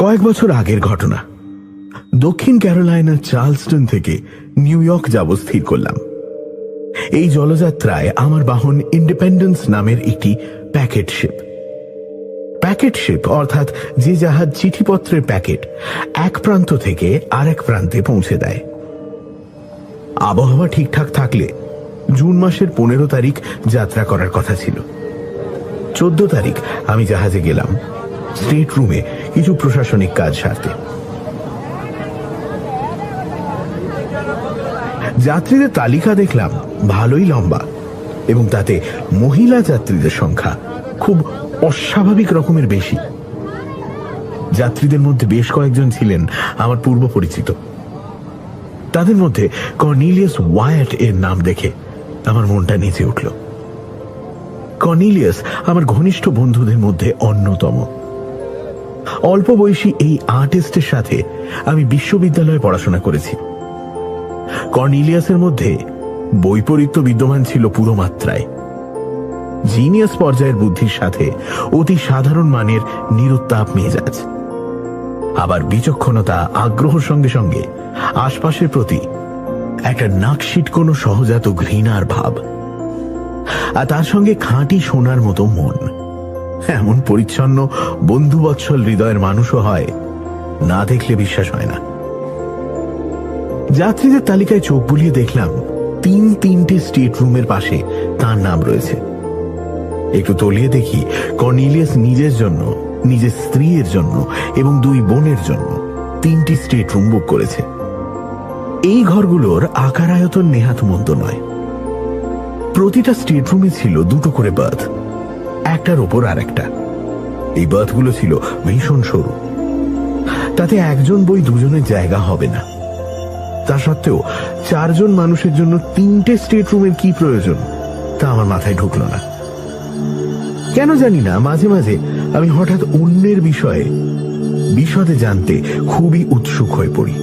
কয়েক বছর আগের ঘটনা। দক্ষিণ ক্যারোলাইনার চার্লসটন থেকে নিউ ইয়র্ক যাব স্থির করলাম। এই জলযাত্রায় আমার বাহন ইন্ডিপেন্ডেন্স নামের একটি প্যাকেট শিপ। প্যাকেট শিপ অর্থাৎ যে জাহাজ চিঠিপত্রের প্যাকেট এক প্রান্ত থেকে আরেক প্রান্তে পৌঁছে দেয়। আবহাওয়া ঠিকঠাক থাকলে জুন মাসের 15 তারিখ যাত্রা করার কথা ছিল। 14 তারিখ আমি জাহাজে গেলাম স্টেট রুমে কিছু প্রশাসনিক কাজ সারতে। যাত্রীদের তালিকা দেখলাম ভালোই লম্বা, এবং তাতে মহিলা যাত্রীদের সংখ্যা খুব অস্বাভাবিক রকমের বেশি। যাত্রীদের মধ্যে বেশ কয়েকজন ছিলেন আমার পূর্ব পরিচিত। তাদের মধ্যে কর্নেলিয়াস ওয়ায়াট এর নাম দেখে আমার মনটা নেচে উঠল। কর্নেলিয়াস আমার ঘনিষ্ঠ বন্ধুদের মধ্যে অন্যতম। অল্প বয়সী এই আর্টিস্টের সাথে আমি বিশ্ববিদ্যালয়ে পড়াশোনা করেছি। কর্নেলিয়াসের মধ্যে বৈপরীত্য বিদ্যমান ছিল পুরো মাত্রায়। জিনিয়াস পর্যায়ের বুদ্ধির সাথে অতি সাধারণ মানের নিরুত্তাপ মেজাজ, আবার বিচক্ষণতা, আগ্রহের সঙ্গে সঙ্গে আশপাশের প্রতি একটা নাকশিট কোনো সহজাত ঘৃণার ভাব, আর তার সঙ্গে খাঁটি সোনার মতো মন। এমন পরিচ্ছন্ন বন্ধুবৎসল হৃদয়ের মানুষও হয়, না দেখলে বিশ্বাস হয় না। যাত্রীদের তালিকায় চোখ বুলিয়ে দেখলাম তিনটে স্টেট রুমের পাশে তার নাম রয়েছে। একটু তলিয়ে দেখি কর্নেলিয়াস নিজের জন্য, নিজের স্ত্রীর জন্য এবং 2 বোনের জন্য 3টি স্টেট রুম বুক করেছে। এই ঘরগুলোর আকার আয়তন নেহাত মন্দ নয়। প্রতিটা স্টেট রুমে ছিল 2টো করে বার্থ, একটার ওপর আর একটা। এই বার্থগুলো ছিল ভীষণ সরু, তাতে একজন বই দুজনের জায়গা হবে না। তা সত্ত্বেও 4 জন মানুষের জন্য 3টে স্টেট রুমের কি প্রয়োজন তা আমার মাথায় ঢুকল না। কেন জানি না, মাঝে মাঝে আমি হঠাৎ অন্যের বিষয়ে বিশদে জানতে খুবই উৎসুক হয়ে পড়ি।